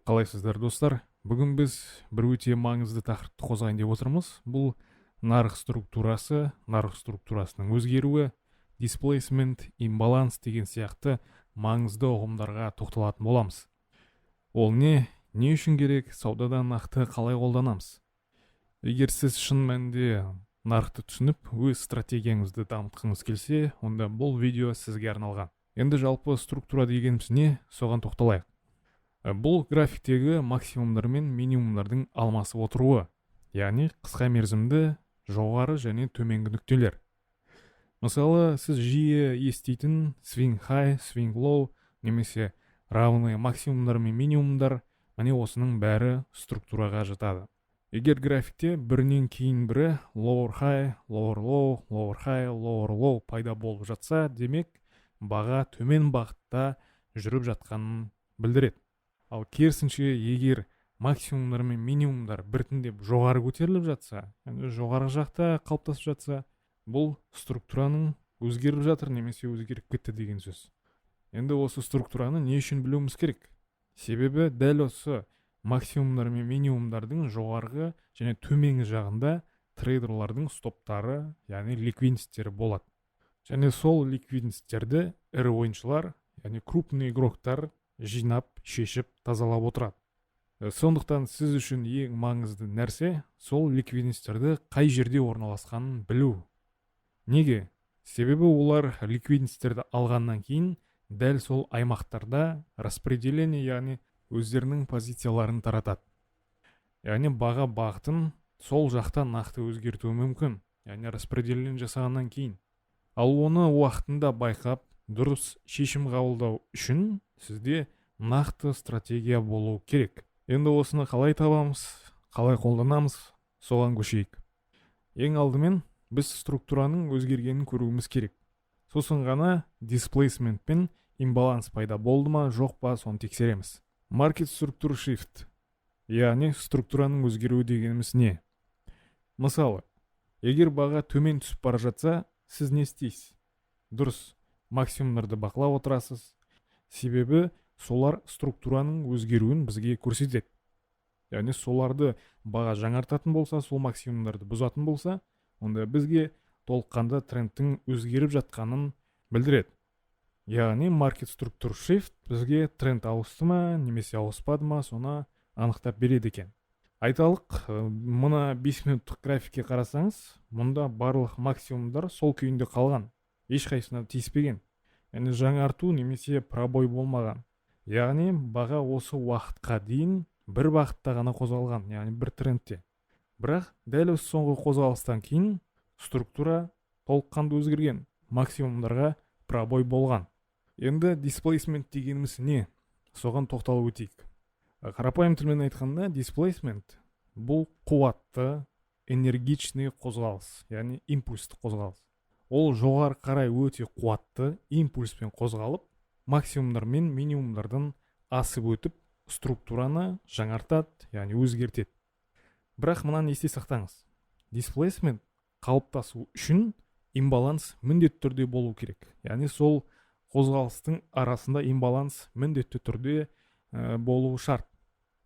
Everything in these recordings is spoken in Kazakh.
Қалайсыздар достар? Бүгін біз бір өте маңызды тақырыпты қозғайын деп отырмыз. Бұл нарық структурасының өзгеруі, displacement, имбаланс деген сияқты маңызды ұғымдарға тоқталатын боламыз. Ол не үшін керек, саудада нақты қалай қолданамыз? Егер сіз шын мәнінде нарықты түсініп, өз стратегияңызды дамытқыңыз келсе, онда бұл видео сізге арналған. Енді жалпы структура дегеніміз не? Соған тоқталайық. Бұл графиктегі максимумдар мен минимумдардың алмасып отыруы, яғни қысқа мерзімді жоғары және төменгі нүктелер. Мысалы, сіз жиі еститін swing high, swing low, немесе равный максимумдар мен минимумдар, міне осының бәрі структураға жатады. Егер графикте бірінен кейін бірі lower high, lower low, lower high, lower low пайда болып жатса, демек баға төмен бағытта жүріп жатқанын білдіреді. Ал керісінше, егер максимумдар мен минимумдар біртіндеп жоғары көтеріліп жатса, жоғары жақта қалыптасып жатса, бұл структураның өзгеріп жатыр немесе өзгеріп кетті деген сөз. Енді осы структураны не үшін білуіміз керек? Себебі дәл осы максимумдар мен минимумдардың жоғарғы және төменгі жағында трейдерлардың стоптары, яғни ликвидностьтері болады. Және сол ликвидностьтерді ірі ойыншылар, яғни крупный игроктар жинап, шешіп, тазалап отырады. Сондықтан сіз үшін ең маңызды нәрсе сол ликвидностьтерді қай жерде орналасқанын білу. Неге? Себебі олар ликвидностьтерді алғаннан кейін дәл сол аймақтарда распределение, яғни өздерінің позицияларын таратады. Яғни баға бағытын сол жақта нақты өзгертуі мүмкін, яғни распределение жасағаннан кейін. Ал оны уақытында байқап, дұрыс шешім қабылдау үшін сізде нақты стратегия болу керек. Енді осыны қалай табамыз, қалай қолданамыз, соған көшейік. Ең алдымен біз структураның өзгергенін көруіміз керек. Сосын ғана displacement пен имбаланс пайда болды ма, жоқ па, соны тексереміз. Market structure shift, яғни структураның өзгеруі дегеніміз не? Мысалы, егер баға төмен түсіп бара жатса, сіз не істейсіз? Дұрыс, максимумдарды бақылап отырасыз. Себебі солар структураның өзгеруін бізге көрсетеді. Яғни соларды баға жаңартатын болса, сол максимумдарды бұзатын болса, онда бізге толыққанды трендтің өзгеріп жатқанын білдіреді. Яғни market structure shift бізге тренд ауысты ма, немесе ауыспады ма, соны анықтап береді екен. Айталық, мына 5 минуттық графикке қарасаңыз, мұнда барлық максимумдар сол күйінде қалған, ешқайсысына тиіспеген. Яғни жаңарту немесе пробой болмаған. Яғни баға осы уақытқа дейін бір бағытта ғана қозғалған, яғни бір трендте. Бірақ дәл осы соңғы қозғалыстан кейін структура толыққанды өзгерген, максимумдарға пробой болған. Енді displacement дегеніміз не? Соған тоқталып өтейік. Қарапайым тілмен айтқанда, displacement бұл қуатты, энергичный қозғалыс, яғни импульсті қозғалыс. Ол жоғары қарай өте қуатты импульспен қозғалып, максимумдар мен минимумдардан асып өтіп, структураны жаңартады, яғни өзгертеді. Бірақ мынаны есте сақтаңыз. Displacement қалыптасу үшін имбаланс міндетті түрде болу керек. Яғни сол қозғалыстың арасында имбаланс міндетті түрде болуы шарт.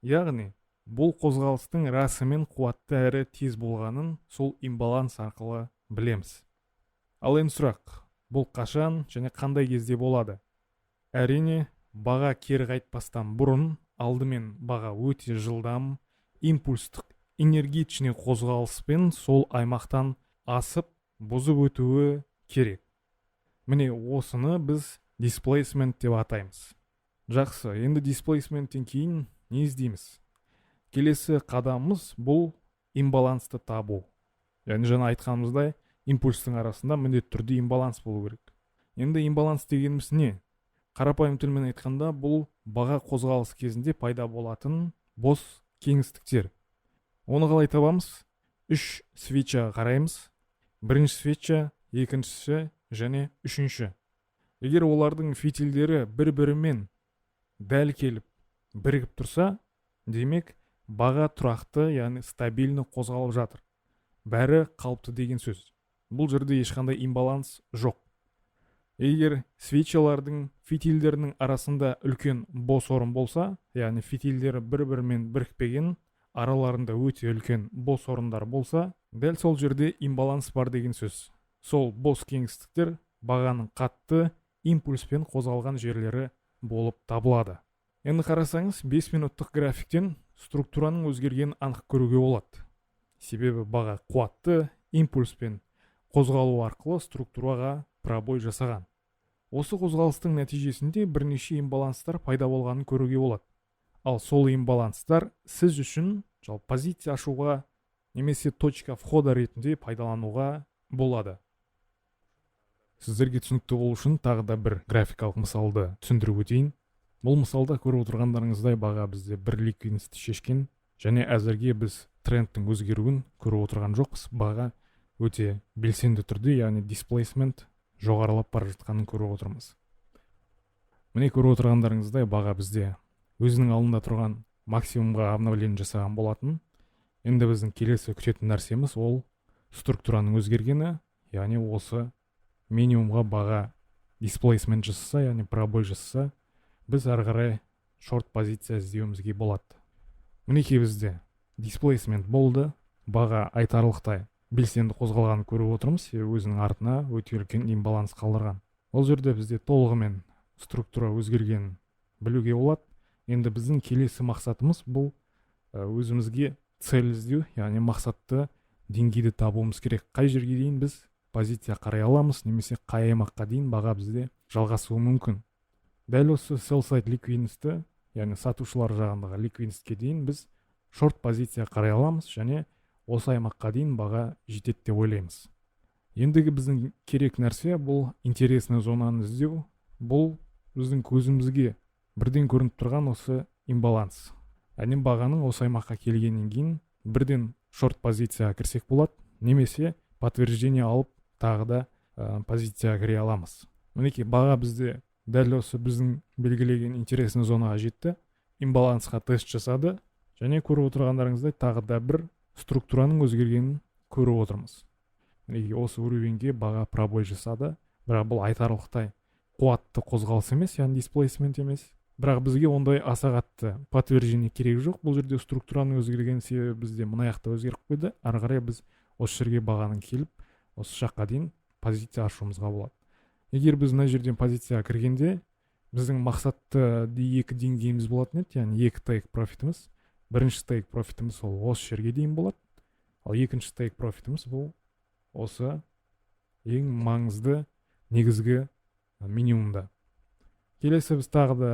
Яғни бұл қозғалыстың расымен қуатты әрі тез болғанын сол имбаланс арқылы білеміз. Ал енді сұрақ, бұл қашан және қандай кезде болады? Әрине, баға кері қайтпастан бұрын алдымен баға өте жылдам, импульстық, энергичный қозғалыспен сол аймақтан асып, бұзып өтуі керек. Міне осыны біз displacement деп атаймыз. Жақсы, енді displacemenттен кейін не іздейміз? Келесі қадамымыз бұл имбалансты табу. Яғни жаңа айтқанымыздай, импульстың арасында міндетті түрде имбаланс болу керек. Енді имбаланс дегеніміз не? Қарапайым тілмен айтқанда, бұл баға қозғалыс кезінде пайда болатын бос кеңістіктер. Оны қалай табамыз? 3 свечаға қараймыз. Бірінші свеча, екіншісі және үшінші. Егер олардың фитильдері бір-бірімен дәл келіп бірігіп тұрса, демек баға тұрақты, яғни стабильны қозғалып жатыр. Бәрі қалыпты деген сөз. Бұл жерде ешқандай имбаланс жоқ. Егер свечалардың фитильдерінің арасында үлкен бос орын болса, яғни фитильдері бір-бірімен бірікпеген, араларында өте үлкен бос орындар болса, дәл сол жерде имбаланс бар деген сөз. Сол бос кеңістіктер бағаның қатты импульспен қозғалған жерлері болып табылады. Енді қарасаңыз, 5 минуттық графиктен структураның өзгергенін анық көруге болады. Себебі баға қуатты импульспен қозғалу арқылы структураға пробой жасаған. Осы қозғалыстың нәтижесінде бірнеше имбаланстар пайда болғанын көруге болады. Ал сол имбаланстар сіз үшін позиция ашуға немесе точка входа ретінде пайдалануға болады. Сіздерге түсінікті болу үшін тағы да бір графикалық мысалды түсіндіріп өтейін. Бұл мысалда көріп отырғандарыңыздай баға бізде бір ликвидностьті шешкен, және әзірге біз трендтің өзгеруін көріп отырған жоқпыз. Баға өте белсенді түрде, яғни displacement жоғарылап бара жатқанын көріп отырмыз. Міне көріп отырғандарыңыздай баға бізде өзінің алдында тұрған максимумға обновление жасаған болатын. Енді біздің келесі күтетін нәрсеміз ол структураның өзгергені, яғни осы минимумға баға displacement жасаса, яғни пробой жасаса, біз ары қарай шорт позиция іздеуімізге болады. Мінекей бізде displacement болды, баға айтарлықтай белсенді қозғалғанын көріп отырмыз, өзінің артына өте үлкен имбаланс қалдырған. Ол жерде бізде толығымен структура өзгергенін білуге болады. Енді біздің келесі мақсатымыз бұл өзімізге цель іздеу, яғни мақсатты деңгейді табуымыз керек. Қай жерге дейін біз позиция қарай аламыз, немесе қай аймаққа дейін баға бізде жалғасуы мүмкін. Дәл осы sell side ликвидностьті, яғни сатушылар жағындағы ликвидностьке дейін біз шорт позиция қарай аламыз, және осы аймаққа дейін баға жетеді деп ойлаймыз. Ендігі біздің керек нәрсе бұл интересный зонаны іздеу. Бұл біздің көзімізге бірден көрініп тұрған осы имбаланс. Яғни бағаның осы аймаққа келгеннен кейін бірден шорт позицияға кірсек болады, немесе подтверждение алып тағы да позицияға кіре аламыз. Мінекей баға бізде дәл осы біздің белгілеген интересный зонаға жетті, имбалансқа тест жасады, және көріп отырғандарыңыздай тағы да бір структураның өзгергенін көріп отырмыз. Мінекей осы уровеньге баға пробой жасады, бірақ бұл айтарлықтай қуатты қозғалыс емес, яғни displacement емес. Бірақ бізге ондай аса қатты подтверждение керек жоқ. Бұл жерде структураның өзгерген себебі бізде мына жақта өзгеріп қойды. Ары қарай біз осы жерге бағаның келіп, осы жаққа дейін позиция ашуымызға болады. Егер біз мына жерден позицияға кіргенде, біздің мақсатты екі деңгейіміз болатын еді, яғни екі take профитіміз. Бірінші take профитіміз ол осы жерге дейін болады. Ал екінші take профитіміз бұл осы ең маңызды негізгі минимумда. Келесі біз тағы да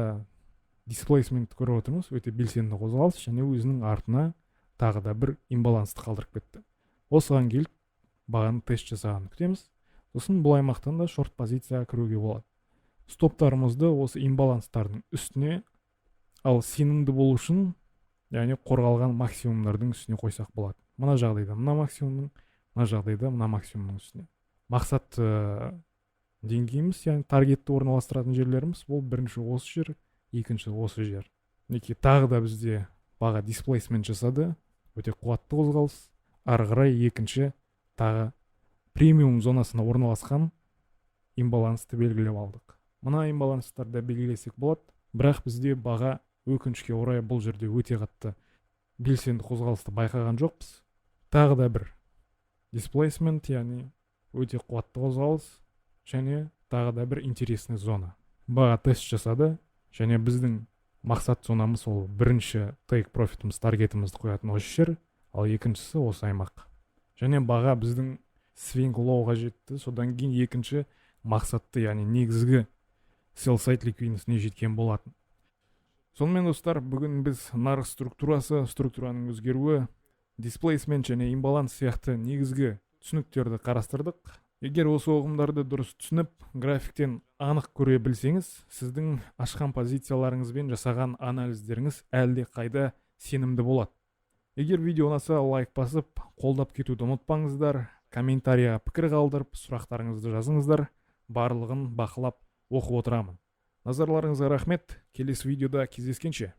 displacement көріп отырмыз, өте белсенді қозғалыс, және өзінің артына тағы да бір имбалансты қалдырып кетті. Осыған келіп бағаны тест жасағанын күтеміз. Сосын бұл аймақтан да шорт позицияға кіруге болады. Стоптарымызды осы имбаланстардың үстіне, ал сенімді болу үшін, яғни қорғалған максимумдардың үстіне қойсақ болады. Мына жағдайда мына максимумның, мына жағдайда мына максимумның үстіне. Мақсат деңгейіміз, яғни таргетті орналастыратын жерлеріміз бұл бірінші осы жер, екінші осы жер. Неке тағы да бізде баға displacement жасады, өте қуатты қозғалыс. Ары қарай екінші тағы премиум зонасына орналасқан имбалансты белгілеп алдық. Мына имбаланстарды белгілесек болады, бірақ бізде баға өкінішке орай бұл жерде өте қатты белсенді қозғалысты байқаған жоқпыз. Тағы да бір displacement, яғни өте қуатты қозғалыс, және тағы да бір интересный зона. Баға тест жасады, және біздің мақсат зонамыз ол бірінші take профитіміз, таргетімізді қоятын осы жер, ал екіншісі осы аймақ. Және баға біздің swing lowға жетті, содан кейін екінші мақсатты, яғни негізгі sell side ликвидностьіне жеткен болатын. Сонымен достар, бүгін біз нарық структурасы, структураның өзгеруі, displacement және имбаланс сияқты негізгі түсініктерді қарастырдық. Егер осы ұғымдарды дұрыс түсініп, графиктен анық көре білсеңіз, сіздің ашқан позицияларыңыз бен жасаған анализдеріңіз әлде қайда сенімді болады. Егер видео ұнаса, лайк басып, қолдап кетуді ұмытпаңыздар, комментарияға пікір қалдырып, сұрақтарыңызды жазыңыздар, барлығын бақылап оқып отырамын. Назарларыңызға рахмет, келесі видеода кездескенше.